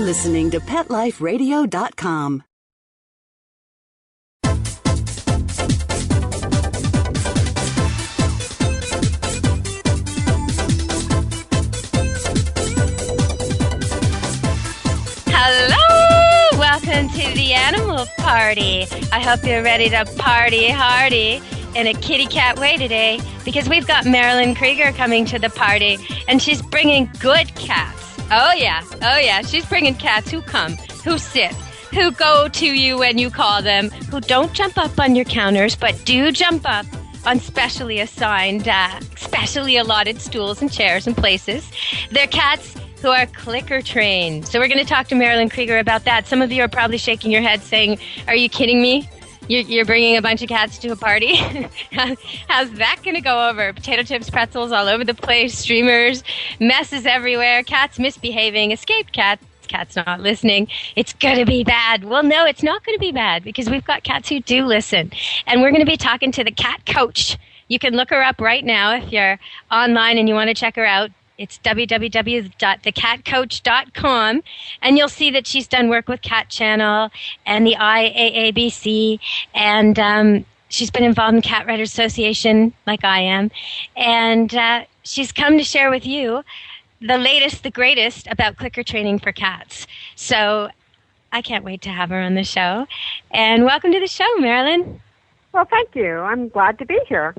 listening to PetLifeRadio.com. Hello! Welcome to the Animal Party. I hope you're ready to party hardy in a kitty cat way today, because we've got Marilyn Krieger coming to the party, and she's bringing good cats. Oh yeah, she's bringing cats who come, who sit, who go to you when you call them, who don't jump up on your counters, but do jump up on specially assigned, specially allotted stools and chairs and places. They're cats who are clicker trained. So we're going to talk to Marilyn Krieger about that. Some of you are probably shaking your head saying, are you kidding me? You're bringing a bunch of cats to a party? How's that going to go over? Potato chips, pretzels all over the place, streamers, messes everywhere, cats misbehaving, escaped cats, cats not listening. It's going to be bad. Well, no, it's not going to be bad, because we've got cats who do listen. And we're going to be talking to the cat coach. You can look her up right now if you're online and you want to check her out. It's www.thecatcoach.com, and you'll see that she's done work with Cat Channel and the IAABC, and she's been involved in Cat Writers Association, like I am, and she's come to share with you the latest, the greatest about clicker training for cats. So I can't wait to have her on the show. And welcome to the show, Marilyn. Well, thank you. I'm glad to be here.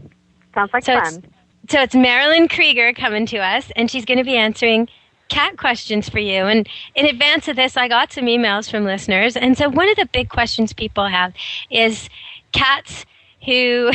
Sounds like fun. So it's Marilyn Krieger coming to us, and she's going to be answering cat questions for you. And in advance of this, I got some emails from listeners. And so one of the big questions people have is cats who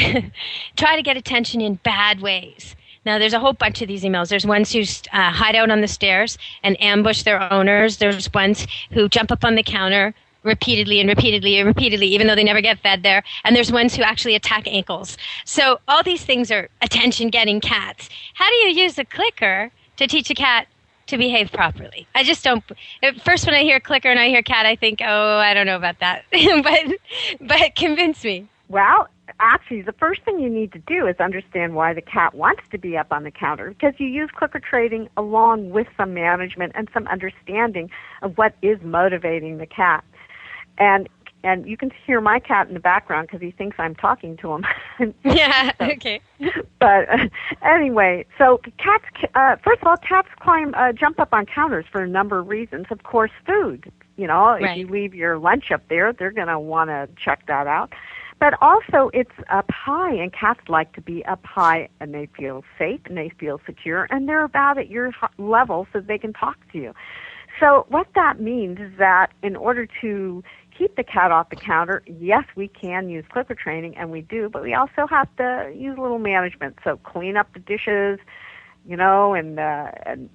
try to get attention in bad ways. Now, there's a whole bunch of these emails. There's ones who hide out on the stairs and ambush their owners. There's ones who jump up on the counter repeatedly, even though they never get fed there. And there's ones who actually attack ankles. So all these things are attention-getting cats. How do you use a clicker to teach a cat to behave properly? I just don't. At first, when I hear clicker and I hear cat, I think, oh, I don't know about that. but convince me. Well, actually, the first thing you need to do is understand why the cat wants to be up on the counter, because you use clicker training along with some management and some understanding of what is motivating the cat. And you can hear my cat in the background because he thinks I'm talking to him. Yeah, okay. But anyway, so cats, first of all, cats jump up on counters for a number of reasons. Of course, food. You know, right. If you leave your lunch up there, they're going to want to check that out. But also, it's up high, and cats like to be up high, and they feel safe, and they feel secure, and they're about at your level so they can talk to you. So what that means is that in order to keep the cat off the counter, yes, we can use clicker training, and we do, but we also have to use a little management. So clean up the dishes, you know, and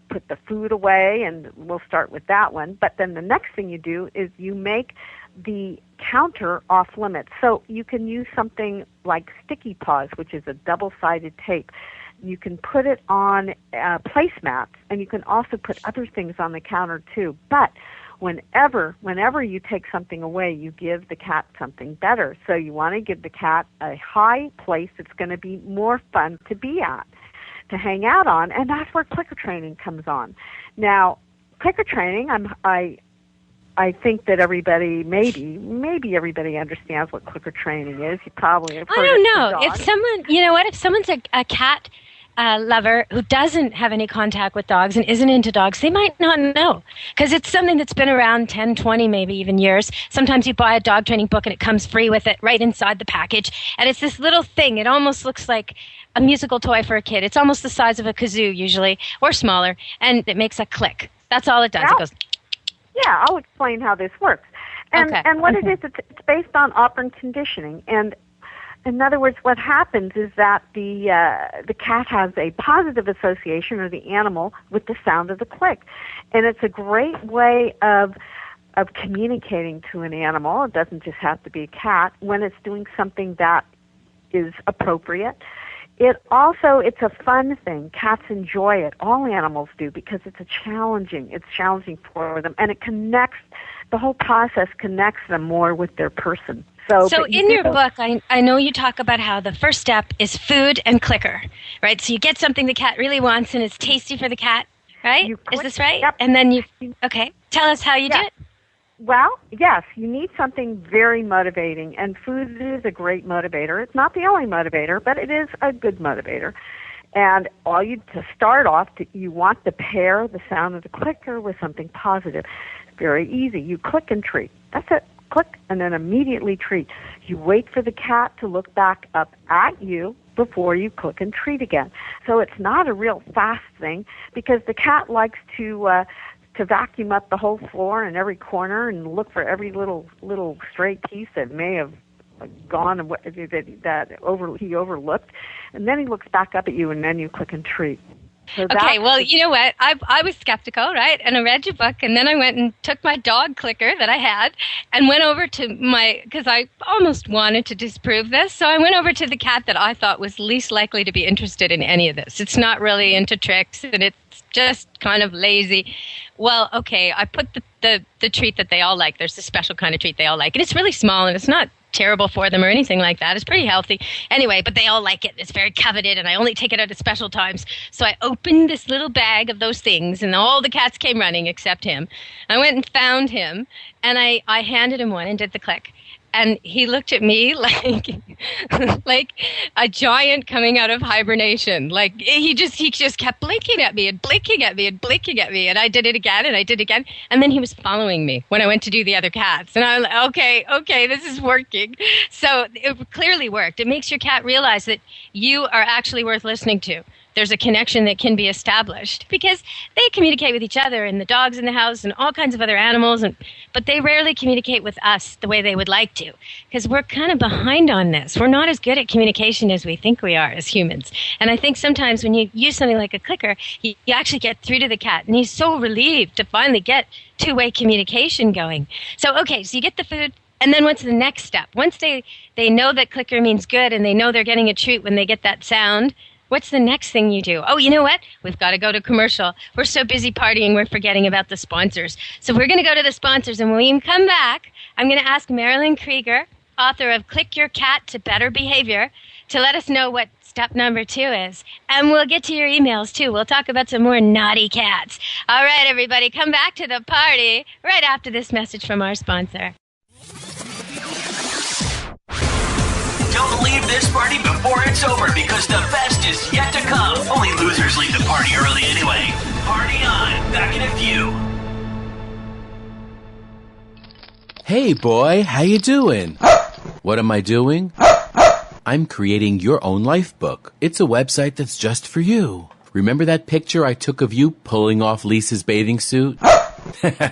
put the food away, and we'll start with that one. But then the next thing you do is you make the counter off limits. So you can use something like sticky paws, which is a double-sided tape. You can put it on placemats, and you can also put other things on the counter too. But whenever you take something away, you give the cat something better. So you want to give the cat a high place that's going to be more fun to be at, to hang out on, and that's where clicker training comes on. Now, clicker training, I think that everybody, maybe everybody understands what clicker training is. You probably have heard I don't know. If someone's a cat lover who doesn't have any contact with dogs and isn't into dogs, they might not know, because it's something that's been around 10, 20, maybe even years. Sometimes you buy a dog training book and it comes free with it right inside the package, and it's this little thing. It almost looks like a musical toy for a kid. It's almost the size of a kazoo usually, or smaller, and it makes a click. That's all it does. It goes. Yeah, I'll explain how this works. And what it is, it's based on operant conditioning. And in other words, what happens is that the cat has a positive association, or the animal, with the sound of the click. And it's a great way of communicating to an animal. It doesn't just have to be a cat when it's doing something that is appropriate. It's a fun thing. Cats enjoy it. All animals do, because it's challenging for them, and the whole process connects them more with their person. So in your book, I know you talk about how the first step is food and clicker, right? So you get something the cat really wants and it's tasty for the cat, right? Is this right? Yep. And then okay. Tell us how you do it. Well, yes, you need something very motivating, and food is a great motivator. It's not the only motivator, but it is a good motivator. And to start off, you want to pair the sound of the clicker with something positive. It's very easy. You click and treat. That's it. Click and then immediately treat. You wait for the cat to look back up at you before you click and treat again. So it's not a real fast thing because the cat likes to vacuum up the whole floor and every corner and look for every little stray piece that may have gone and he overlooked, and then he looks back up at you, and then you click and treat. So okay, well, you know what? I was skeptical, right? And I read your book, and then I went and took my dog clicker that I had and went over to because I almost wanted to disprove this, so I went over to the cat that I thought was least likely to be interested in any of this. It's not really into tricks, and it's just kind of lazy. Well, okay, I put the treat that they all like. There's a special kind of treat they all like, and it's really small, and it's not terrible for them or anything like that. It's pretty healthy. Anyway, but they all like it. It's very coveted, and I only take it out at special times. So I opened this little bag of those things, and all the cats came running except him. I went and found him, and I handed him one and did the click. And he looked at me like a giant coming out of hibernation. Like he just kept blinking at me and blinking at me and blinking at me. And I did it again and I did it again. And then he was following me when I went to do the other cats. And I was like, okay, this is working. So it clearly worked. It makes your cat realize that you are actually worth listening to. There's a connection that can be established because they communicate with each other and the dogs in the house and all kinds of other animals, but they rarely communicate with us the way they would like to because we're kind of behind on this. We're not as good at communication as we think we are as humans. And I think sometimes when you use something like a clicker, you actually get through to the cat, and he's so relieved to finally get two-way communication going. So you get the food. And then what's the next step? Once they know that clicker means good and they know they're getting a treat when they get that sound, what's the next thing you do? Oh, you know what? We've got to go to commercial. We're so busy partying, we're forgetting about the sponsors. So we're going to go to the sponsors, and when we come back, I'm going to ask Marilyn Krieger, author of Click Your Cat to Better Behavior, to let us know what step number 2 is. And we'll get to your emails, too. We'll talk about some more naughty cats. All right, everybody, come back to the party right after this message from our sponsor. Don't leave this party before it's over because the best is yet to come. Only losers leave the party early anyway. Party on. Back in a few. Hey, boy. How you doing? What am I doing? I'm creating your own life book. It's a website that's just for you. Remember that picture I took of you pulling off Lisa's bathing suit?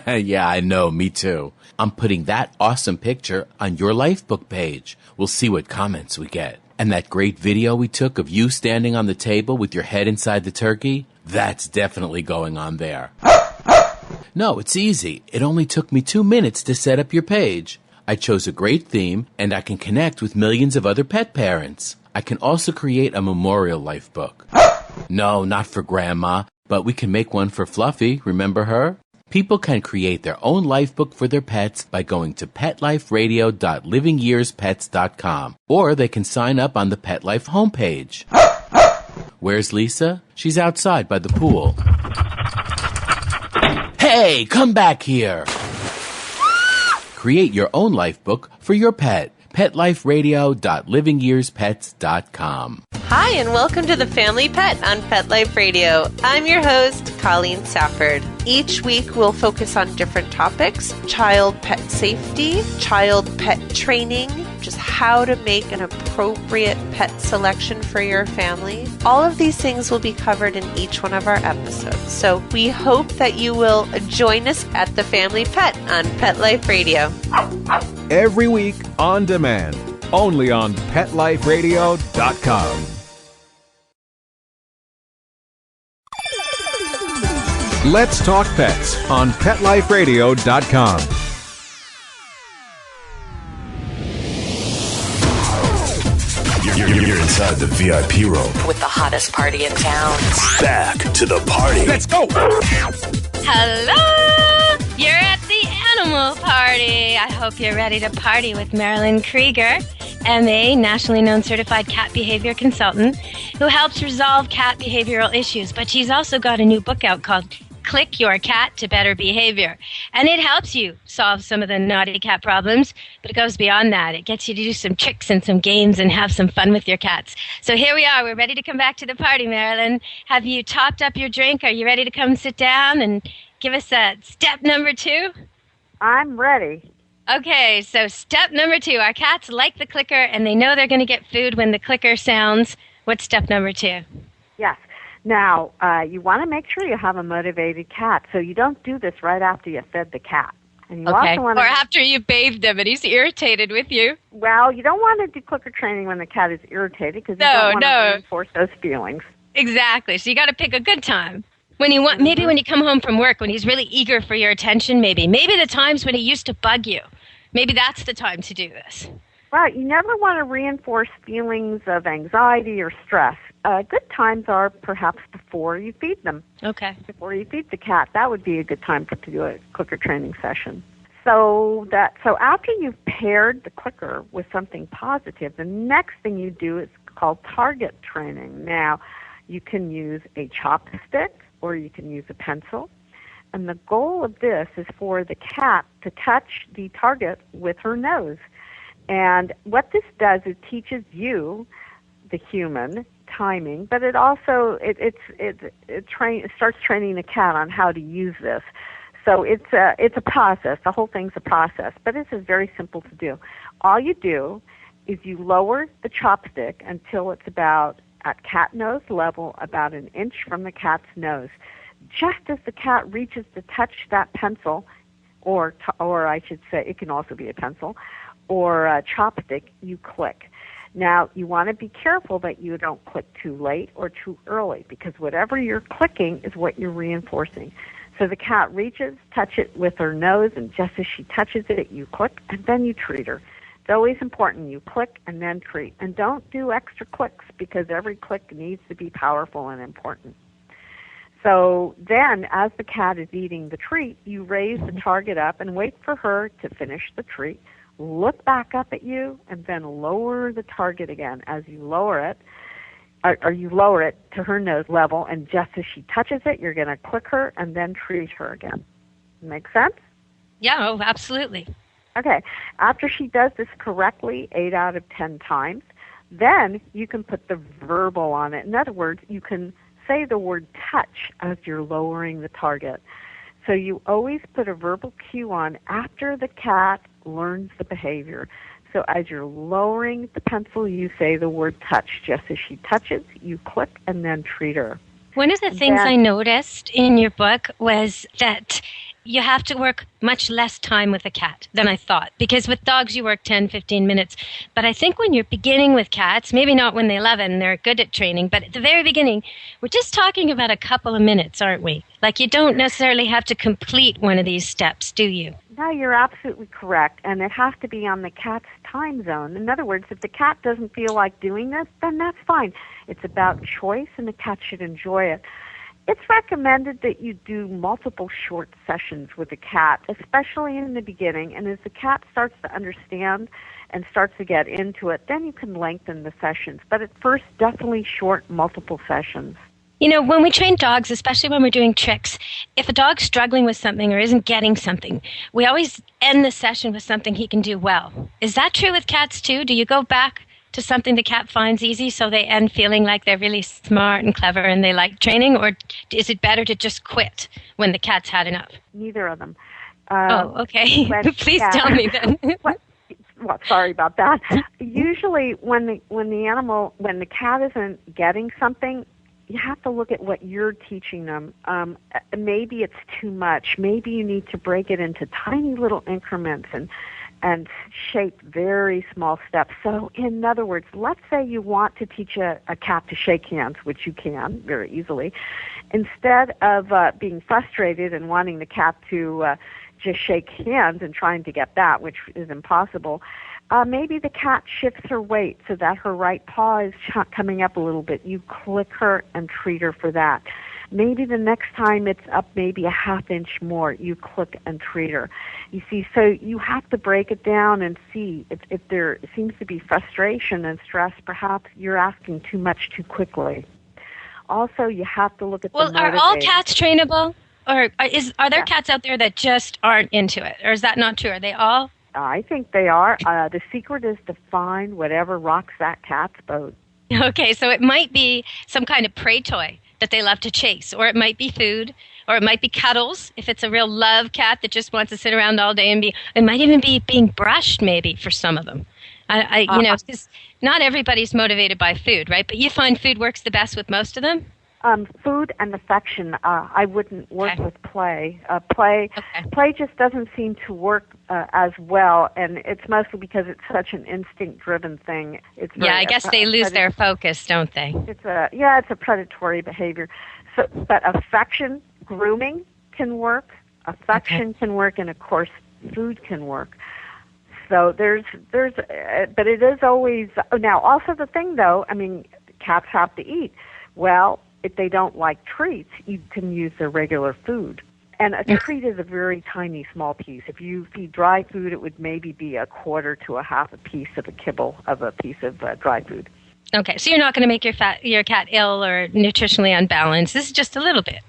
Yeah, I know. Me too. I'm putting that awesome picture on your Lifebook page. We'll see what comments we get. And that great video we took of you standing on the table with your head inside the turkey, that's definitely going on there. No, it's easy. It only took me 2 minutes to set up your page. I chose a great theme, and I can connect with millions of other pet parents. I can also create a memorial Lifebook. No, not for Grandma, but we can make one for Fluffy. Remember her? People can create their own lifebook for their pets by going to petliferadio.livingyearspets.com, or they can sign up on the Pet Life homepage. Where's Lisa? She's outside by the pool. Hey, come back here! Create your own lifebook for your pet. petliferadio.livingyearspets.com. Hi, and welcome to The Family Pet on Pet Life Radio. I'm your host, Colleen Safford. Each week, we'll focus on different topics: child pet safety, child pet training, just how to make an appropriate pet selection for your family. All of these things will be covered in each one of our episodes. So we hope that you will join us at The Family Pet on Pet Life Radio. Every week on demand, only on PetLifeRadio.com. Let's Talk Pets on PetLifeRadio.com. You're inside the VIP room with the hottest party in town. Back to the party. Let's go! Hello! You're at the animal party. I hope you're ready to party with Marilyn Krieger, MA, nationally known certified cat behavior consultant, who helps resolve cat behavioral issues. But she's also got a new book out called click your cat to better behavior. And it helps you solve some of the naughty cat problems, but it goes beyond that. It gets you to do some tricks and some games and have some fun with your cats. So here we are. We're ready to come back to the party, Marilyn. Have you topped up your drink? Are you ready to come sit down and give us a step number 2? I'm ready. Okay, so step number 2. Our cats like the clicker, and they know they're going to get food when the clicker sounds. What's step number 2? Yes. Now, you want to make sure you have a motivated cat, so you don't do this right after you fed the cat. And you Okay, also want or after you bathed him and he's irritated with you. Well, you don't want to do clicker training when the cat is irritated because you don't want to reinforce those feelings. Exactly. So you got to pick a good time. When you want, maybe when you come home from work, when he's really eager for your attention, maybe the times when he used to bug you. Maybe that's the time to do this. Right. You never want to reinforce feelings of anxiety or stress. Good times are perhaps before you feed them. Okay. Before you feed the cat, that would be a good time to do a clicker training session. So after you've paired the clicker with something positive, the next thing you do is called target training. Now, you can use a chopstick or you can use a pencil. And the goal of this is for the cat to touch the target with her nose. And what this does, it teaches you, the human, timing, but it also it starts training the cat on how to use this. So it's a process. The whole thing's a process, but this is very simple to do. All you do is you lower the chopstick until it's about at cat nose level, about an inch from the cat's nose. Just as the cat reaches to touch that pencil, or I should say, it can also be a pencil, or a chopstick, you click. Now, you want to be careful that you don't click too late or too early, because whatever you're clicking is what you're reinforcing. So the cat reaches, touch it with her nose, and just as she touches it, you click, and then you treat her. It's always important. You click and then treat. And don't do extra clicks, because every click needs to be powerful and important. So then, as the cat is eating the treat, you raise the target up and wait for her to finish the treat, look back up at you, and then lower the target again. As you lower it, or you lower it to her nose level, and just as she touches it, you're going to click her and then treat her again. Make sense? Yeah, oh, absolutely. Okay. After she does this correctly 8 out of 10 times, then you can put the verbal on it. In other words, you can say the word touch as you're lowering the target. So you always put a verbal cue on after the cat learns the behavior. So as you're lowering the pencil, you say the word touch. Just as she touches, you click and then treat her. One of the things I noticed in your book was that you have to work much less time with a cat than I thought. Because with dogs, you work 10, 15 minutes. But I think when you're beginning with cats, maybe not when they love it and they're good at training, but at the very beginning, we're just talking about a couple of minutes, aren't we? Like, you don't necessarily have to complete one of these steps, do you? No, you're absolutely correct. And it has to be on the cat's time zone. In other words, if the cat doesn't feel like doing this, then that's fine. It's about choice, and the cat should enjoy it. It's recommended that you do multiple short sessions with the cat, especially in the beginning. And as the cat starts to understand and starts to get into it, then you can lengthen the sessions. But at first, definitely short, multiple sessions. You know, when we train dogs, especially when we're doing tricks, if a dog's struggling with something or isn't getting something, we always end the session with something he can do well. Is that true with cats too? Do you go back to something the cat finds easy so they end feeling like they're really smart and clever and they like training? Or is it better to just quit when the cat's had enough? Neither of them. Okay. Please tell me then. Well, sorry about that. Usually when the cat isn't getting something, you have to look at what you're teaching them. Maybe it's too much. Maybe you need to break it into tiny little increments and shape very small steps. So in other words, let's say you want to teach a cat to shake hands, which you can very easily. Instead of being frustrated and wanting the cat to just shake hands and trying to get that, which is impossible, maybe the cat shifts her weight so that her right paw is coming up a little bit. You click her and treat her for that. Maybe the next time it's up maybe a half inch more, you click and treat her. You see, so you have to break it down and see if there seems to be frustration and stress, perhaps you're asking too much too quickly. Also, you have to look at the motivator. Are all cats trainable? Or are there cats out there that just aren't into it? Or is that not true? Are they all? I think they are. The secret is to find whatever rocks that cat's boat. Okay, so it might be some kind of prey toy that they love to chase, or it might be food, or it might be cuddles if it's a real love cat that just wants to sit around all day and it might even be being brushed maybe for some of them. Because not everybody's motivated by food, right? But you find food works the best with most of them? Food and affection. I wouldn't work with play. Play just doesn't seem to work as well, and it's mostly because it's such an instinct-driven thing. I guess they lose their focus, don't they? It's a predatory behavior. So, but affection, grooming can work. Affection can work, and of course, food can work. So but it is always now. Also, the thing though, I mean, cats have to eat. Well, if they don't like treats, you can use their regular food. And a treat is a very tiny, small piece. If you feed dry food, it would maybe be a quarter to a half a piece of a kibble of a piece of dry food. Okay, so you're not going to make your cat ill or nutritionally unbalanced. This is just a little bit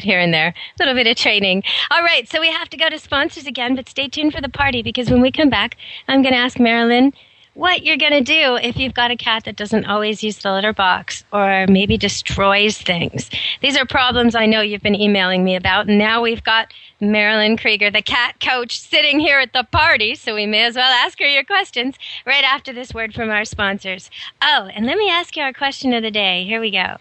here and there, a little bit of training. All right, so we have to go to sponsors again, but stay tuned for the party because when we come back, I'm going to ask Marilyn what you're going to do if you've got a cat that doesn't always use the litter box or maybe destroys things. These are problems I know you've been emailing me about, and now we've got Marilyn Krieger, the cat coach, sitting here at the party, so we may as well ask her your questions right after this word from our sponsors. Oh, and let me ask you our question of the day. Here we go.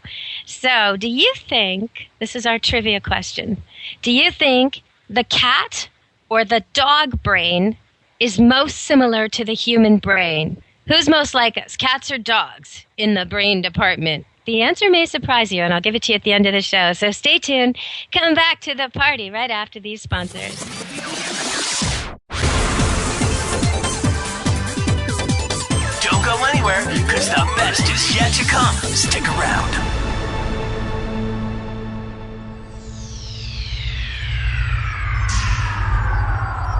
So, do you think, this is our trivia question, do you think the cat or the dog brain is most similar to the human brain? Who's most like us, cats or dogs, in the brain department? The answer may surprise you, and I'll give it to you at the end of the show. So stay tuned. Come back to the party right after these sponsors. Don't go anywhere, because the best is yet to come. Stick around.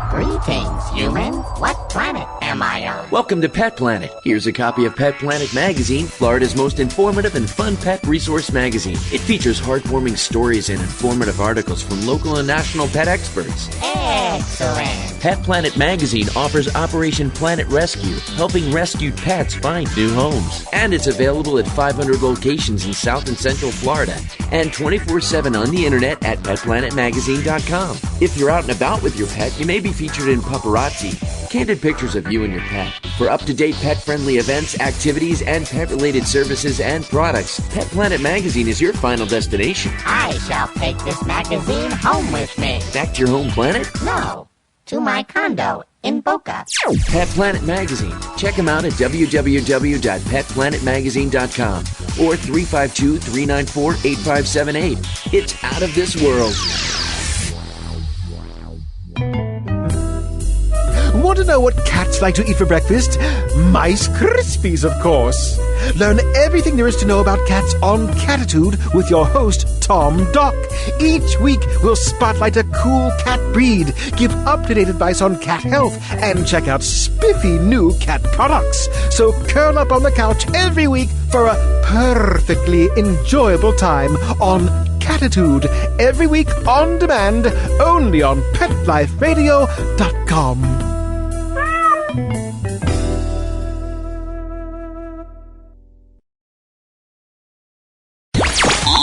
Greetings, human. What planet am I on? Welcome to Pet Planet. Here's a copy of Pet Planet Magazine, Florida's most informative and fun pet resource magazine. It features heartwarming stories and informative articles from local and national pet experts. Excellent. Pet Planet Magazine offers Operation Planet Rescue, helping rescued pets find new homes. And it's available at 500 locations in South and Central Florida and 24/7 on the internet at petplanetmagazine.com. If you're out and about with your pet, you may be featured in Paparazzi, candid pictures of you and your pet. For up-to-date pet-friendly events, activities, and pet-related services and products, Pet Planet Magazine is your final destination. I shall take this magazine home with me. Back to your home planet? No, to my condo in Boca. Pet Planet Magazine. Check them out at www.petplanetmagazine.com or 352-394-8578. It's out of this world. Want to know what cats like to eat for breakfast? Mice Krispies, of course. Learn everything there is to know about cats on Catitude with your host, Tom Dock. Each week, we'll spotlight a cool cat breed, give up-to-date advice on cat health, and check out spiffy new cat products. So curl up on the couch every week for a perfectly enjoyable time on Catitude. Every week on demand, only on PetLifeRadio.com.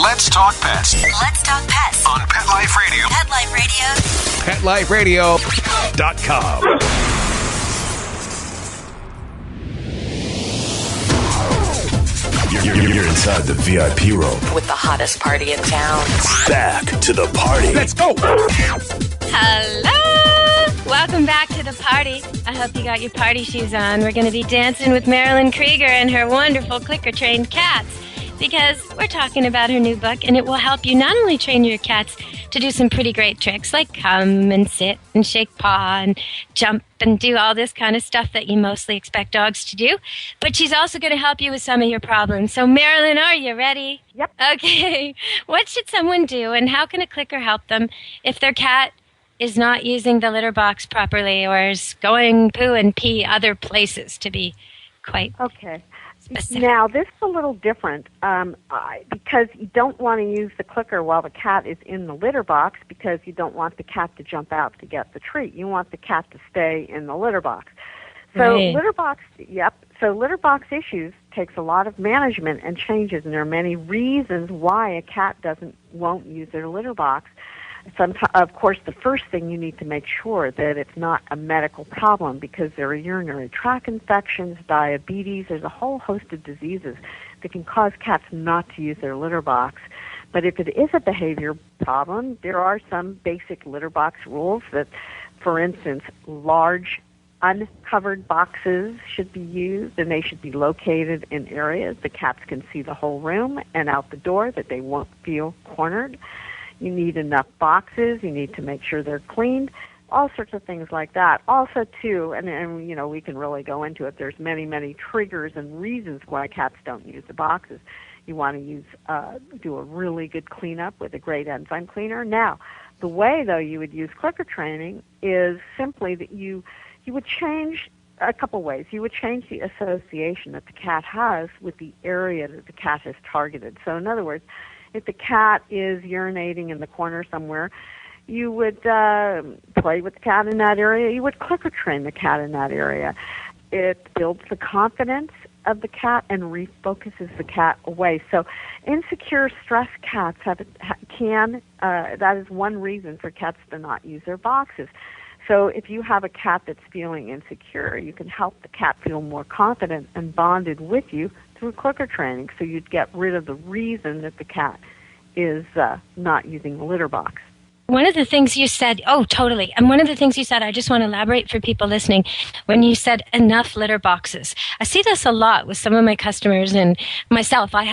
Let's talk pets. Let's talk pets On Pet Life Radio. Pet Life Radio. PetLifeRadio.com. You're inside the VIP room. with the hottest party in town. Back to the party. Let's go! Hello! Welcome back to the party. I hope you got your party shoes on. We're going to be dancing with Marilyn Krieger and her wonderful clicker-trained cats because we're talking about her new book, and it will help you not only train your cats to do some pretty great tricks like come and sit and shake paw and jump and do all this kind of stuff that you mostly expect dogs to do, but she's also going to help you with some of your problems. So, Marilyn, are you ready? Yep. Okay. What should someone do, and how can a clicker help them if their cat is not using the litter box properly or is going poo and pee other places, to be quite Okay. Now, this is a little different because you don't want to use the clicker while the cat is in the litter box because you don't want the cat to jump out to get the treat. You want the cat to stay in the litter box. So litter box issues takes a lot of management and changes, and there are many reasons why a cat won't use their litter box. Of course, the first thing you need to make sure that it's not a medical problem because there are urinary tract infections, diabetes, there's a whole host of diseases that can cause cats not to use their litter box. But if it is a behavior problem, there are some basic litter box rules that, for instance, large uncovered boxes should be used, and they should be located in areas the cats can see the whole room and out the door, that they won't feel cornered. You need enough boxes. You need to make sure they're cleaned. All sorts of things like that. Also, too, and you know, we can really go into it. There's many, many triggers and reasons why cats don't use the boxes. You want to do a really good cleanup with a great enzyme cleaner. Now, the way, though, you would use clicker training is simply that you would change a couple ways. You would change the association that the cat has with the area that the cat has targeted. So, in other words, if the cat is urinating in the corner somewhere, you would play with the cat in that area. You would clicker train the cat in that area. It builds the confidence of the cat and refocuses the cat away. So insecure, stressed cats that is one reason for cats to not use their boxes. So if you have a cat that's feeling insecure, you can help the cat feel more confident and bonded with you through clicker training, so you'd get rid of the reason that the cat is not using the litter box. One of the things you said, oh, totally. And one of the things you said, I just want to elaborate for people listening, when you said enough litter boxes. I see this a lot with some of my customers and myself. I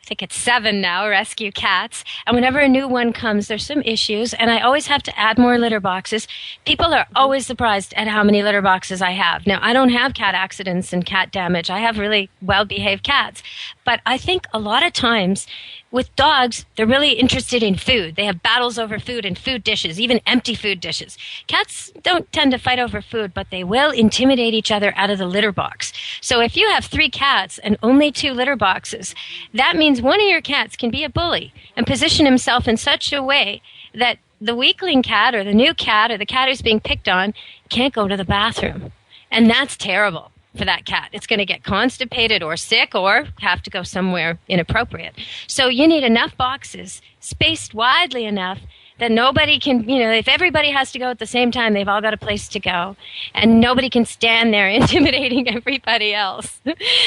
think it's 7 now, rescue cats. And whenever a new one comes, there's some issues, and I always have to add more litter boxes. People are always surprised at how many litter boxes I have. Now, I don't have cat accidents and cat damage. I have really well-behaved cats. But I think a lot of times with dogs, they're really interested in food. They have battles over food and food dishes, even empty food dishes. Cats don't tend to fight over food, but they will intimidate each other out of the litter box. So if you have 3 cats and only 2 litter boxes, that means one of your cats can be a bully and position himself in such a way that the weakling cat or the new cat or the cat who's being picked on can't go to the bathroom. And that's terrible for that cat. It's going to get constipated or sick or have to go somewhere inappropriate. So you need enough boxes, spaced widely enough that nobody can, if everybody has to go at the same time, they've all got a place to go. And nobody can stand there intimidating everybody else.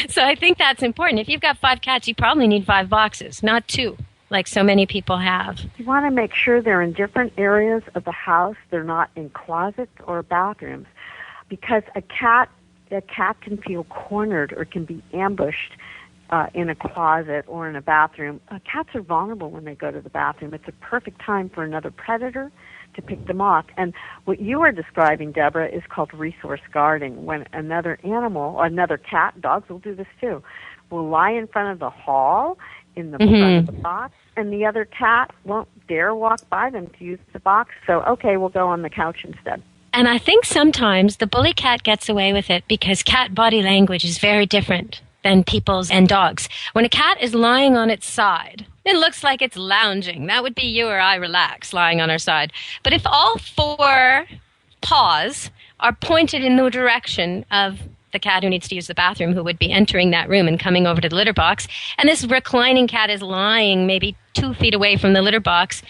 So I think that's important. If you've got 5 cats, you probably need 5 boxes, not 2, like so many people have. You want to make sure they're in different areas of the house. They're not in closets or bathrooms, because a cat can feel cornered or can be ambushed in a closet or in a bathroom. Cats are vulnerable when they go to the bathroom. It's a perfect time for another predator to pick them off. And what you are describing, Deborah, is called resource guarding. When another animal, or another cat, dogs will do this too, will lie in front of the hall in the front of the box, and the other cat won't dare walk by them to use the box. So, okay, we'll go on the couch instead. And I think sometimes the bully cat gets away with it because cat body language is very different than people's and dogs. When a cat is lying on its side, it looks like it's lounging. That would be you or I relaxed, lying on our side. But if all 4 paws are pointed in the direction of the cat who needs to use the bathroom, who would be entering that room and coming over to the litter box, and this reclining cat is lying maybe 2 feet away from the litter box,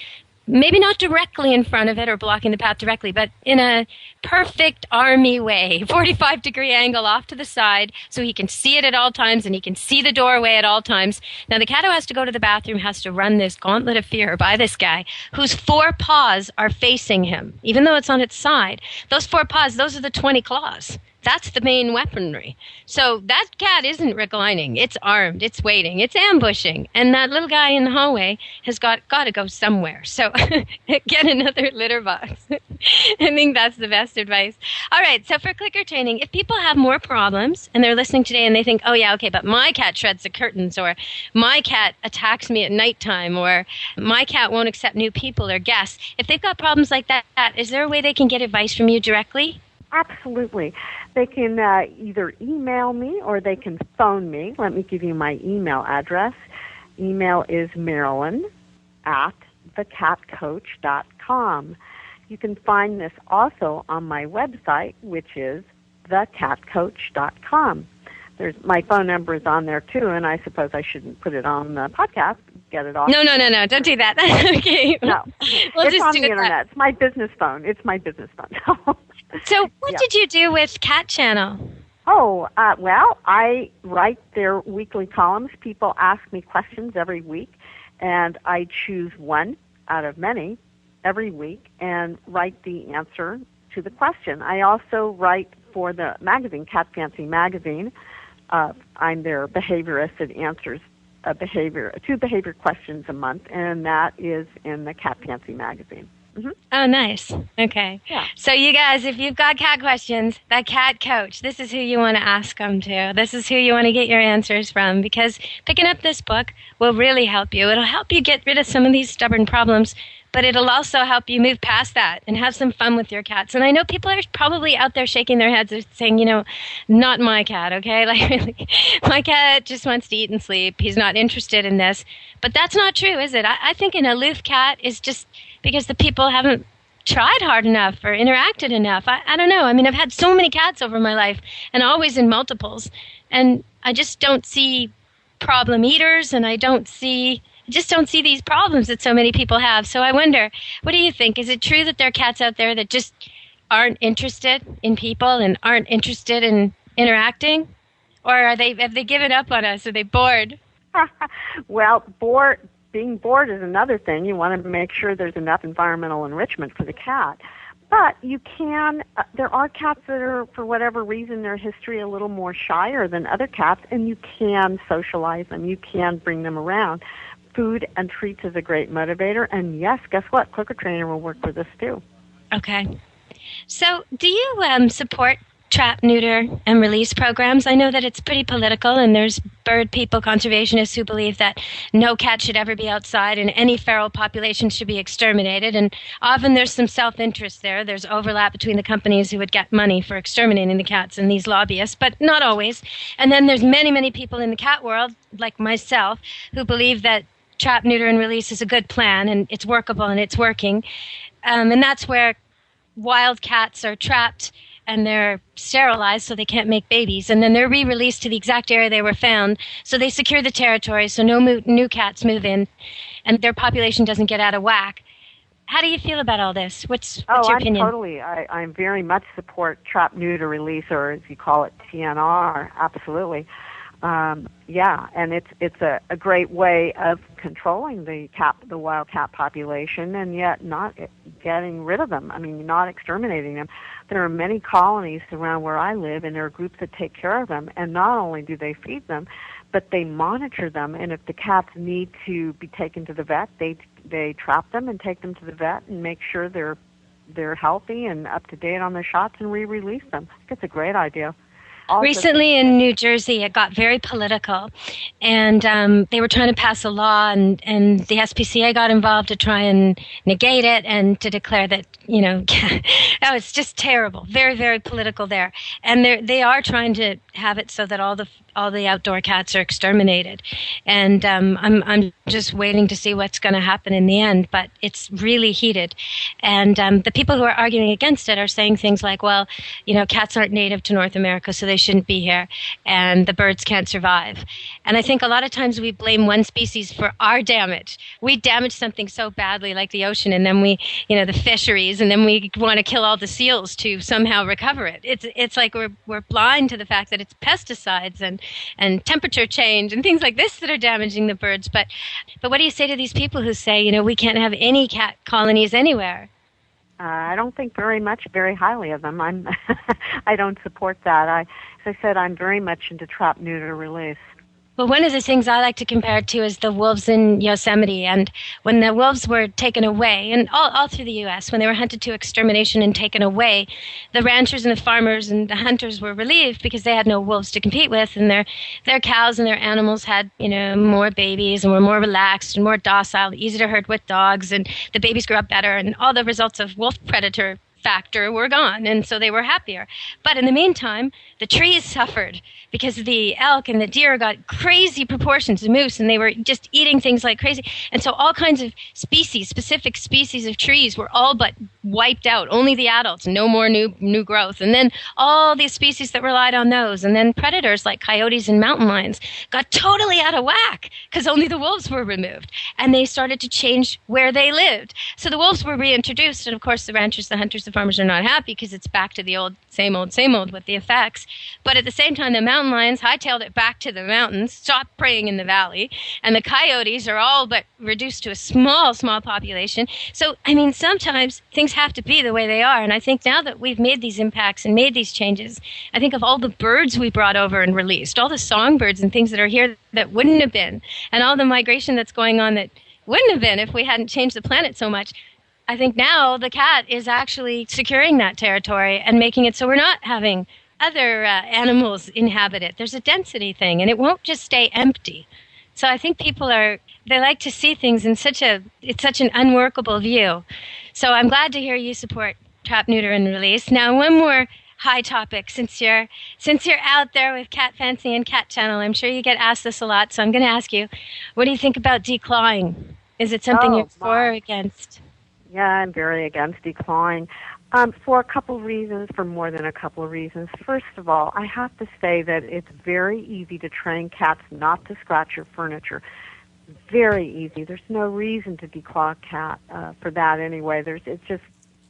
maybe not directly in front of it or blocking the path directly, but in a perfect army way, 45-degree angle off to the side so he can see it at all times and he can see the doorway at all times. Now, the cat who has to go to the bathroom has to run this gauntlet of fear by this guy whose 4 paws are facing him, even though it's on its side. Those 4 paws, those are the 20 claws. That's the main weaponry. So that cat isn't reclining. It's armed. It's waiting. It's ambushing. And that little guy in the hallway has got to go somewhere. So get another litter box. I think that's the best advice. All right. So for clicker training, if people have more problems and they're listening today and they think, oh, yeah, okay, but my cat shreds the curtains, or my cat attacks me at nighttime, or my cat won't accept new people or guests. If they've got problems like that, is there a way they can get advice from you directly? Absolutely. They can either email me or they can phone me. Let me give you my email address. Email is marilyn@thecatcoach.com. You can find this also on my website, which is thecatcoach.com. My phone number is on there, too, and I suppose I shouldn't put it on the podcast. Get it off. No. Don't do that. Okay. No. We'll it's just on do the it Internet. It's my business phone. So what did you do with Cat Channel? Oh, well, I write their weekly columns. People ask me questions every week, and I choose one out of many every week and write the answer to the question. I also write for the magazine, Cat Fancy Magazine. I'm their behaviorist that answers two behavior questions a month, and that is in the Cat Fancy Magazine. Mm-hmm. Oh, nice. Okay. Yeah. So you guys, if you've got cat questions, that cat coach, this is who you want to ask them to. This is who you want to get your answers from, because picking up this book will really help you. It'll help you get rid of some of these stubborn problems, but it'll also help you move past that and have some fun with your cats. And I know people are probably out there shaking their heads and saying, not my cat, okay? Like, really, my cat just wants to eat and sleep. He's not interested in this. But that's not true, is it? I think an aloof cat is just because the people haven't tried hard enough or interacted enough. I don't know. I mean, I've had so many cats over my life and always in multiples. And I just don't see problem eaters, and I just don't see these problems that so many people have. So I wonder, what do you think? Is it true that there are cats out there that just aren't interested in people and aren't interested in interacting? Or have they given up on us? Are they bored? Well, being bored is another thing. You want to make sure there's enough environmental enrichment for the cat. But you can, there are cats that are, for whatever reason, their history a little more shyer than other cats, and you can socialize them. You can bring them around. Food and treats is a great motivator, and yes, guess what? Clicker Trainer will work with this too. Okay. So do you support trap, neuter, and release programs? I know that it's pretty political, and there's bird people, conservationists who believe that no cat should ever be outside and any feral population should be exterminated, and often there's some self-interest there. There's overlap between the companies who would get money for exterminating the cats and these lobbyists, but not always. And then there's many, many people in the cat world, like myself, who believe that trap, neuter, and release is a good plan, and it's workable and it's working. And that's where wild cats are trapped and they're sterilized so they can't make babies. And then they're re-released to the exact area they were found. So they secure the territory so no new cats move in and their population doesn't get out of whack. How do you feel about all this? What's your opinion? I very much support trap, neuter, release, or as you call it, TNR. Absolutely. Yeah, and it's a great way of controlling the wild cat population, and yet not getting rid of them. I mean, not exterminating them. There are many colonies around where I live, and there are groups that take care of them. And not only do they feed them, but they monitor them. And if the cats need to be taken to the vet, they trap them and take them to the vet and make sure they're healthy and up to date on their shots and re-release them. I think it's a great idea. Recently in New Jersey, it got very political, and they were trying to pass a law, and the SPCA got involved to try and negate it and to declare that, it's just terrible. Very, very political there. And they are trying to have it so that all the outdoor cats are exterminated. And I'm just waiting to see what's going to happen in the end, but it's really heated. And the people who are arguing against it are saying things like, well, cats aren't native to North America, so they shouldn't be here, and the birds can't survive. And I think a lot of times we blame one species for our damage. We damage something so badly, like the ocean, and then we, the fisheries, and then we want to kill all the seals to somehow recover it. It's like we're blind to the fact that it's pesticides and temperature change and things like this that are damaging the birds. But what do you say to these people who say, we can't have any cat colonies anywhere? I don't think very highly of them. I don't support that. As I said, I'm very much into trap, neuter, release. Well, one of the things I like to compare it to is the wolves in Yosemite. And when the wolves were taken away, and all through the U.S., when they were hunted to extermination and taken away, the ranchers and the farmers and the hunters were relieved because they had no wolves to compete with, and their cows and their animals had, more babies and were more relaxed and more docile, easy to herd with dogs, and the babies grew up better, and all the results of wolf predator factor were gone, and so they were happier. But in the meantime, the trees suffered because the elk and the deer got crazy proportions of moose, and they were just eating things like crazy. And so all kinds of species, specific species of trees, were all but wiped out. Only the adults, no more new growth. And then all these species that relied on those. And then predators like coyotes and mountain lions got totally out of whack because only the wolves were removed. And they started to change where they lived. So the wolves were reintroduced, and of course the ranchers, the hunters, the farmers are not happy because it's back to the old, same old with the effects. But at the same time, the mountain lions hightailed it back to the mountains, stopped preying in the valley, and the coyotes are all but reduced to a small population. So, I mean, sometimes things have to be the way they are. And I think now that we've made these impacts and made these changes, I think of all the birds we brought over and released, all the songbirds and things that are here that wouldn't have been, and all the migration that's going on that wouldn't have been if we hadn't changed the planet so much. I think now the cat is actually securing that territory and making it so we're not having other animals inhabit it. There's a density thing, and it won't just stay empty. So I think people they like to see things in it's such an unworkable view. So I'm glad to hear you support trap, neuter, and release. Now, one more high topic, since you're out there with Cat Fancy and Cat Channel, I'm sure you get asked this a lot, so I'm going to ask you, what do you think about declawing? Is it something you're for or against? Yeah, I'm very against declawing. For a couple of reasons, for more than a couple of reasons. First of all, I have to say that it's very easy to train cats not to scratch your furniture. Very easy. There's no reason to declaw a cat for that anyway. It's just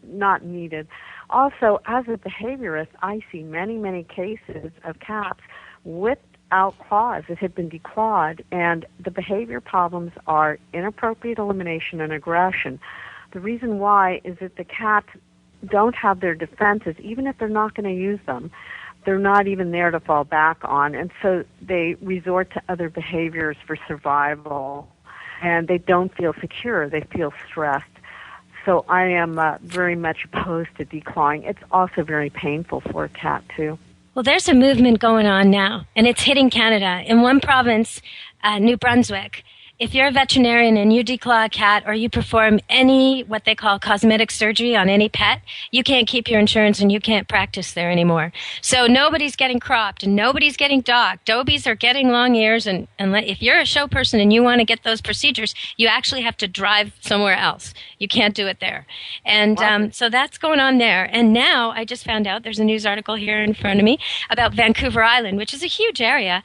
not needed. Also, as a behaviorist, I see many cases of cats without claws that have been declawed, and the behavior problems are inappropriate elimination and aggression. The reason why is that the cats don't have their defenses, even if they're not going to use them. They're not even there to fall back on, and so they resort to other behaviors for survival, and they don't feel secure. They feel stressed. So I am very much opposed to declawing. It's also very painful for a cat, too. Well, there's a movement going on now, and it's hitting Canada. In one province, New Brunswick, if you're a veterinarian and you declaw a cat or you perform any what they call cosmetic surgery on any pet, you can't keep your insurance and you can't practice there anymore. So nobody's getting cropped and nobody's getting docked. Dobies are getting long ears, and if you're a show person and you want to get those procedures, you actually have to drive somewhere else. You can't do it there. And so that's going on there. And now I just found out, there's a news article here in front of me about Vancouver Island, which is a huge area.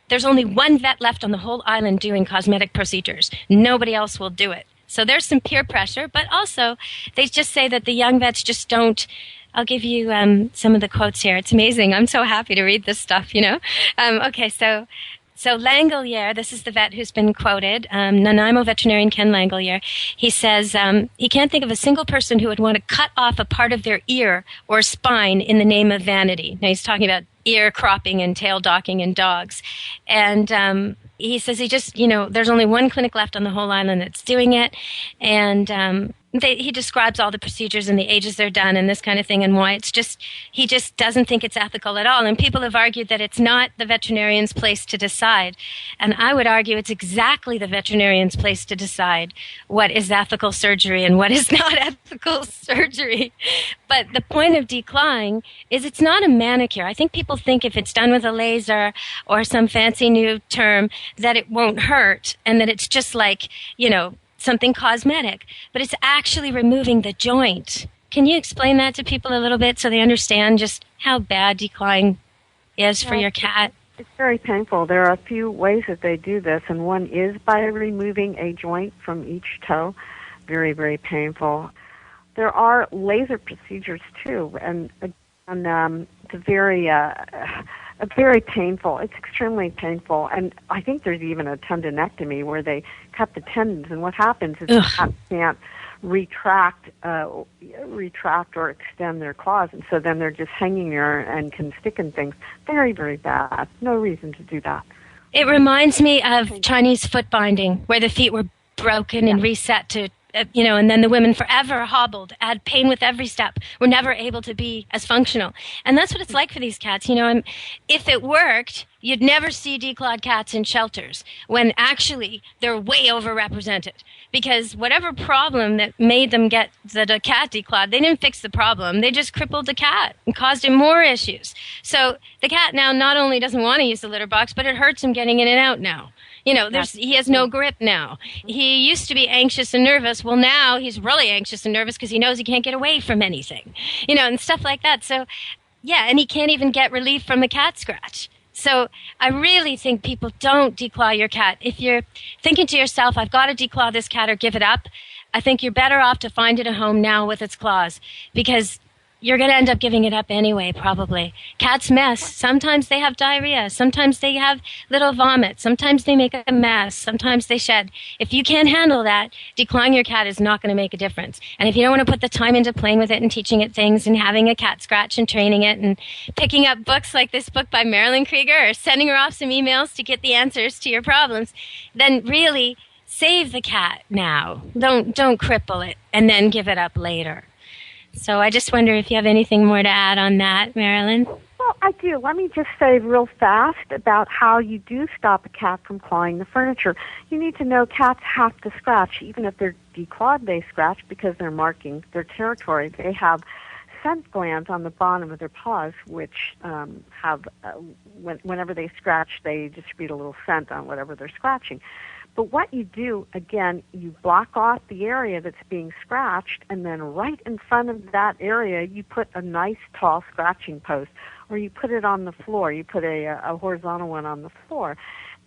There's only one vet left on the whole island doing cosmetic procedures. Nobody else will do it. So there's some peer pressure, but also they just say that the young vets just don't. I'll give you some of the quotes here. It's amazing. I'm so happy to read this stuff, you know. Okay, so Langolier, this is the vet who's been quoted, Nanaimo veterinarian Ken Langolier. He says he can't think of a single person who would want to cut off a part of their ear or spine in the name of vanity. Now he's talking about ear cropping and tail docking in dogs. And he says there's only one clinic left on the whole island that's doing it. And he describes all the procedures and the ages they're done and this kind of thing and why he just doesn't think it's ethical at all. And people have argued that it's not the veterinarian's place to decide. And I would argue it's exactly the veterinarian's place to decide what is ethical surgery and what is not ethical surgery. But the point of declawing is it's not a manicure. I think people think if it's done with a laser or some fancy new term that it won't hurt and that it's just like, something cosmetic, but it's actually removing the joint. Can you explain that to people a little bit so they understand just how bad declawing is for your cat? It's very painful. There are a few ways that they do this, and one is by removing a joint from each toe. Very, very painful. There are laser procedures too, and it's very painful. It's extremely painful, and I think there's even a tendinectomy where they cut the tendons, and what happens is the cat can't retract or extend their claws, and so then they're just hanging there and can stick in things. Very, very bad. No reason to do that. It reminds me of Chinese foot binding, where the feet were broken and reset to and then the women forever hobbled, had pain with every step, were never able to be as functional. And that's what it's like for these cats. If it worked, you'd never see declawed cats in shelters when actually they're way overrepresented. Because whatever problem that made them get the cat declawed, they didn't fix the problem. They just crippled the cat and caused him more issues. So the cat now not only doesn't want to use the litter box, but it hurts him getting in and out now. He has no grip now. He used to be anxious and nervous. Well, now he's really anxious and nervous because he knows he can't get away from anything, and stuff like that. So, yeah, and he can't even get relief from a cat scratch. So I really think people don't declaw your cat. If you're thinking to yourself, I've got to declaw this cat or give it up, I think you're better off to find it a home now with its claws, because you're going to end up giving it up anyway, probably. Cats mess. Sometimes they have diarrhea. Sometimes they have little vomit. Sometimes they make a mess. Sometimes they shed. If you can't handle that, declawing your cat is not going to make a difference. And if you don't want to put the time into playing with it and teaching it things and having a cat scratch and training it and picking up books like this book by Marilyn Krieger or sending her off some emails to get the answers to your problems, then really save the cat now. Don't cripple it and then give it up later. So I just wonder if you have anything more to add on that, Marilyn. Well, I do. Let me just say real fast about how you do stop a cat from clawing the furniture. You need to know cats have to scratch. Even if they're declawed, they scratch because they're marking their territory. They have scent glands on the bottom of their paws, which whenever they scratch, they distribute a little scent on whatever they're scratching. But what you do, again, you block off the area that's being scratched, and then right in front of that area, you put a nice tall scratching post, or you put it on the floor. You put a horizontal one on the floor.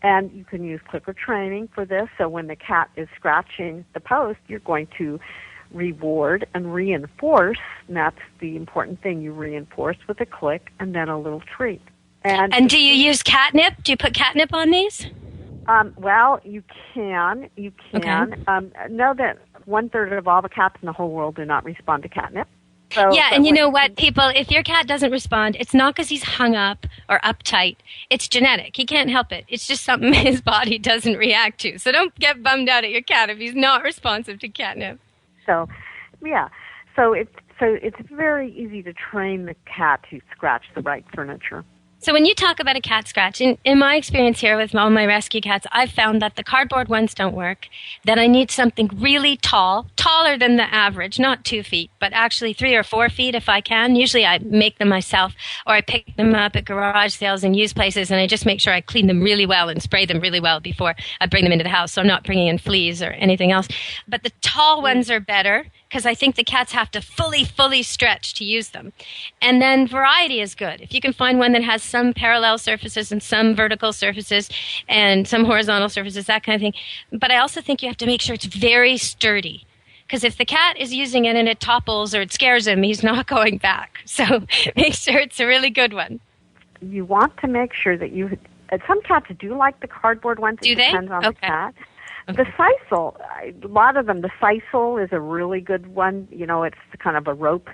And you can use clicker training for this, so when the cat is scratching the post, you're going to reward and reinforce, and that's the important thing. You reinforce with a click and then a little treat. And do you use catnip? Do you put catnip on these? Well, you can. Okay. Know that 1/3 of all the cats in the whole world do not respond to catnip. So, yeah, and you know what, people, if your cat doesn't respond, it's not because he's hung up or uptight. It's genetic. He can't help it. It's just something his body doesn't react to. So don't get bummed out at your cat if he's not responsive to catnip. So, yeah. So it's very easy to train the cat to scratch the right furniture. So when you talk about a cat scratch, in my experience here with all my rescue cats, I've found that the cardboard ones don't work, that I need something really tall, taller than the average, not 2 feet, but actually 3 or 4 feet if I can. Usually I make them myself, or I pick them up at garage sales and used places, and I just make sure I clean them really well and spray them really well before I bring them into the house, so I'm not bringing in fleas or anything else. But the tall ones are better, because I think the cats have to fully stretch to use them. And then variety is good. If you can find one that has some parallel surfaces and some vertical surfaces and some horizontal surfaces, that kind of thing. But I also think you have to make sure it's very sturdy. Because if the cat is using it and it topples or it scares him, he's not going back. So make sure it's a really good one. You want to make sure that some cats do like the cardboard ones. Do they? It depends on the cat. Okay. The sisal, a lot of them, the sisal is a really good one. It's kind of a rope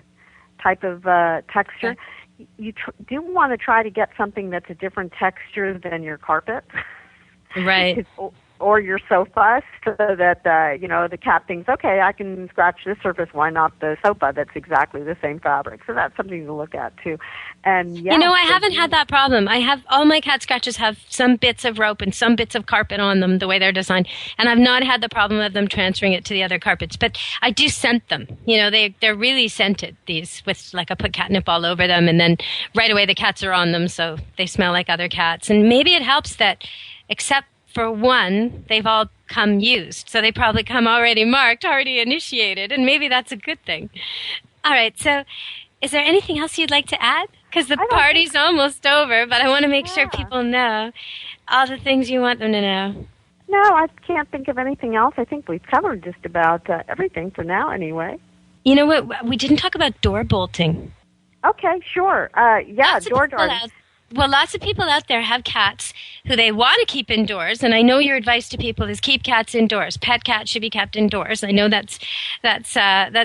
type of texture. Okay. You do want to try to get something that's a different texture than your carpet. Right. Or your sofa, so that, the cat thinks, okay, I can scratch this surface. Why not the sofa that's exactly the same fabric? So that's something to look at, too. And yeah, I haven't had that problem. All my cat scratches have some bits of rope and some bits of carpet on them, the way they're designed. And I've not had the problem of them transferring it to the other carpets. But I do scent them. They're really scented, these, with, I put catnip all over them. And then right away the cats are on them, so they smell like other cats. And maybe it helps that, except for one, they've all come used. So they probably come already marked, already initiated, and maybe that's a good thing. All right, so is there anything else you'd like to add? Because the party's almost over, but I want to make sure people know all the things you want them to know. No, I can't think of anything else. I think we've covered just about everything for now anyway. You know what? We didn't talk about door bolting. Okay, sure. Door darting. Well, lots of people out there have cats who they want to keep indoors, and I know your advice to people is keep cats indoors. Pet cats should be kept indoors. I know that's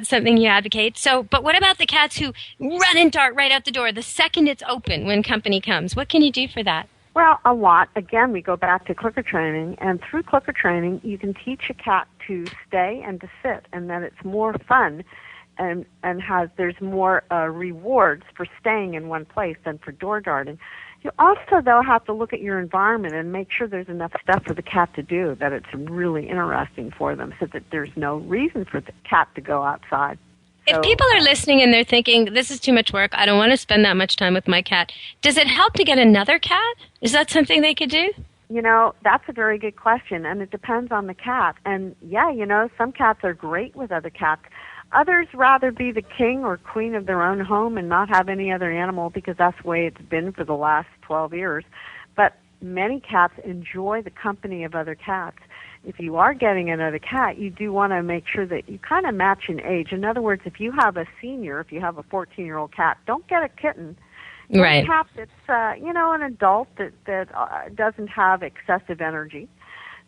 something you advocate. So, but what about the cats who run and dart right out the door the second it's open when company comes? What can you do for that? Well, a lot. Again, we go back to clicker training, and through clicker training, you can teach a cat to stay and to sit, and then it's more fun, and there's more rewards for staying in one place than for door darting. You also, though, have to look at your environment and make sure there's enough stuff for the cat to do, that it's really interesting for them, so that there's no reason for the cat to go outside. If people are listening and they're thinking, this is too much work, I don't want to spend that much time with my cat, does it help to get another cat? Is that something they could do? You know, that's a very good question, and it depends on the cat. And, yeah, you know, some cats are great with other cats. Others rather be the king or queen of their own home and not have any other animal because that's the way it's been for the last 12 years. But many cats enjoy the company of other cats. If you are getting another cat, you do want to make sure that you kind of match in age. In other words, if you have a senior, if you have a 14-year-old cat, don't get a kitten. Right. Get a cat that's, an adult that doesn't have excessive energy.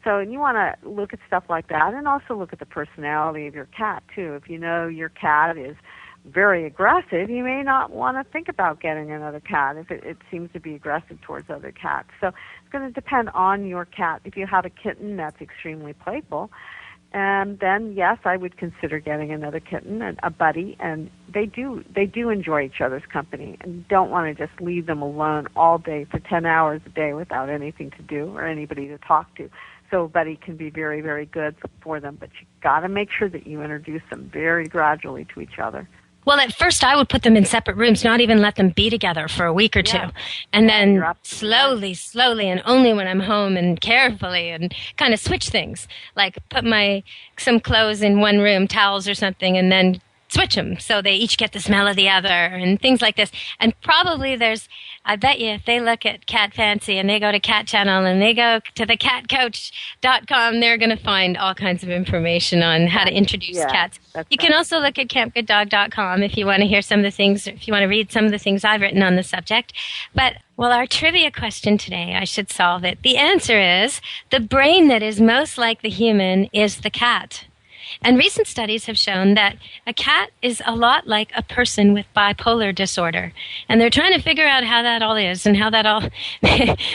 So you want to look at stuff like that, and also look at the personality of your cat, too. If you know your cat is very aggressive, you may not want to think about getting another cat if it seems to be aggressive towards other cats. So it's going to depend on your cat. If you have a kitten that's extremely playful, then yes, I would consider getting another kitten, a buddy, and they do enjoy each other's company and don't want to just leave them alone all day for 10 hours a day without anything to do or anybody to talk to. So a buddy can be very, very good for them, but you got to make sure that you introduce them very gradually to each other. Well, at first I would put them in separate rooms, not even let them be together for a week or two. And then slowly, and only when I'm home and carefully, and kind of switch things. Like put some clothes in one room, towels or something, and then switch them so they each get the smell of the other and things like this. And probably I bet you if they look at Cat Fancy and they go to Cat Channel and they go to the catcoach.com, they're going to find all kinds of information on how to introduce cats. You can also look at campgooddog.com if you want to hear some of the things, if you want to read some of the things I've written on the subject. But, well, our trivia question today, I should solve it. The answer is the brain that is most like the human is the cat. And recent studies have shown that a cat is a lot like a person with bipolar disorder. And they're trying to figure out how that all is and how that all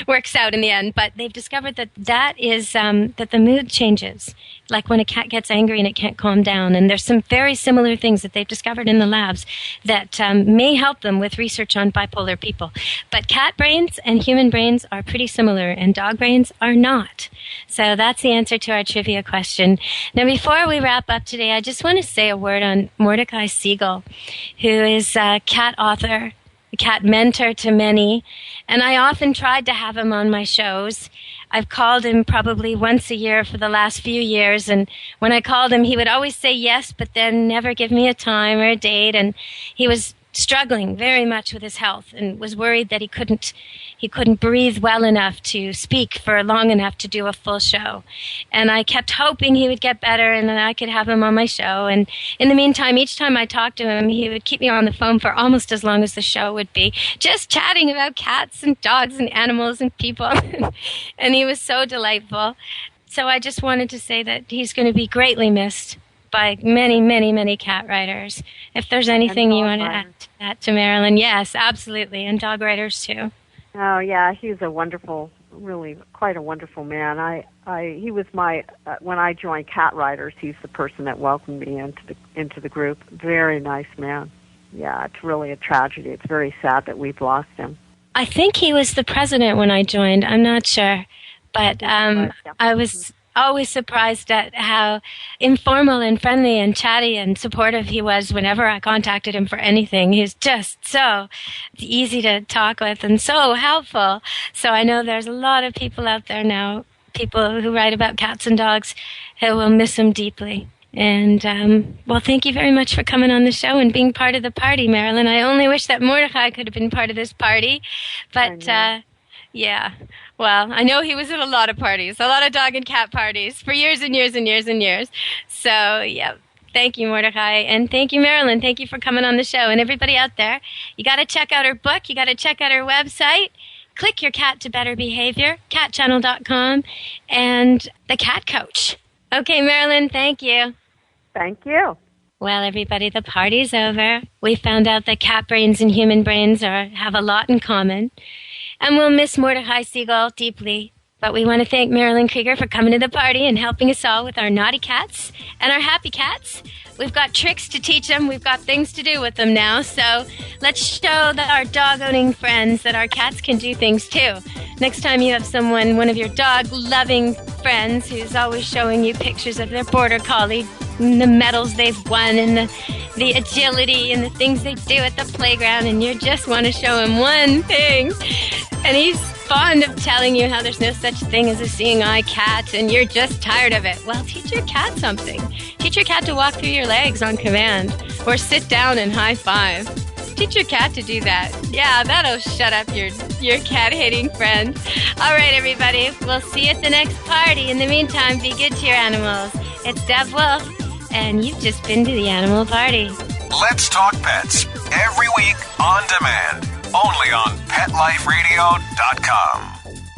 works out in the end. But they've discovered that is that the mood changes, like when a cat gets angry and it can't calm down. And there's some very similar things that they've discovered in the labs that may help them with research on bipolar people. But cat brains and human brains are pretty similar, and dog brains are not. So that's the answer to our trivia question. Now, before we wrap up today, I just want to say a word on Mordecai Siegel, who is a cat author, a cat mentor to many, and I often tried to have him on my shows. I've called him probably once a year for the last few years, and when I called him, he would always say yes, but then never give me a time or a date, and he was struggling very much with his health and was worried that he couldn't breathe well enough to speak for long enough to do a full show. And I kept hoping he would get better and then I could have him on my show. And in the meantime, each time I talked to him, he would keep me on the phone for almost as long as the show would be, just chatting about cats and dogs and animals and people. And he was so delightful. So I just wanted to say that he's going to be greatly missed by many, many, many cat writers. If there's anything you want to add to that, to Marilyn, yes, absolutely, and dog writers too. Oh yeah, he's a wonderful, really quite a wonderful man. He was my when I joined Cat Writers, he's the person that welcomed me into the group. Very nice man. Yeah, it's really a tragedy. It's very sad that we've lost him. I think he was the president when I joined. I'm not sure, but I was always surprised at how informal and friendly and chatty and supportive he was whenever I contacted him for anything. He's just so easy to talk with and so helpful. So I know there's a lot of people out there now, people who write about cats and dogs, who will miss him deeply. And, well, thank you very much for coming on the show and being part of the party, Marilyn. I only wish that Mordecai could have been part of this party, but, yeah. Well, I know he was at a lot of parties, a lot of dog and cat parties for years and years and years and years. So, yeah, thank you, Mordecai. And thank you, Marilyn. Thank you for coming on the show. And everybody out there, you got to check out her book. You got to check out her website. Click your cat to better behavior, catchannel.com, and the Cat Coach. Okay, Marilyn, thank you. Thank you. Well, everybody, the party's over. We found out that cat brains and human brains have a lot in common. And we'll miss Mordecai Siegel deeply. But we want to thank Marilyn Krieger for coming to the party and helping us all with our naughty cats and our happy cats. We've got tricks to teach them. We've got things to do with them now. So let's show that our dog-owning friends that our cats can do things too. Next time you have someone, one of your dog-loving friends who's always showing you pictures of their border collie and the medals they've won and the agility and the things they do at the playground, and you just want to show him one thing, and he's fond of telling you how there's no such thing as a seeing eye cat, and you're just tired of it. Well, teach your cat something. Teach your cat to walk through your legs on command, or sit down and high five. Teach your cat to do that. Yeah, that'll shut up your cat-hating friend. All right, everybody, we'll see you at the next party. In the meantime, be good to your animals. It's Deb Wolf, and you've just been to the animal party. Let's Talk Pets. Every week on demand. Only on PetLifeRadio.com.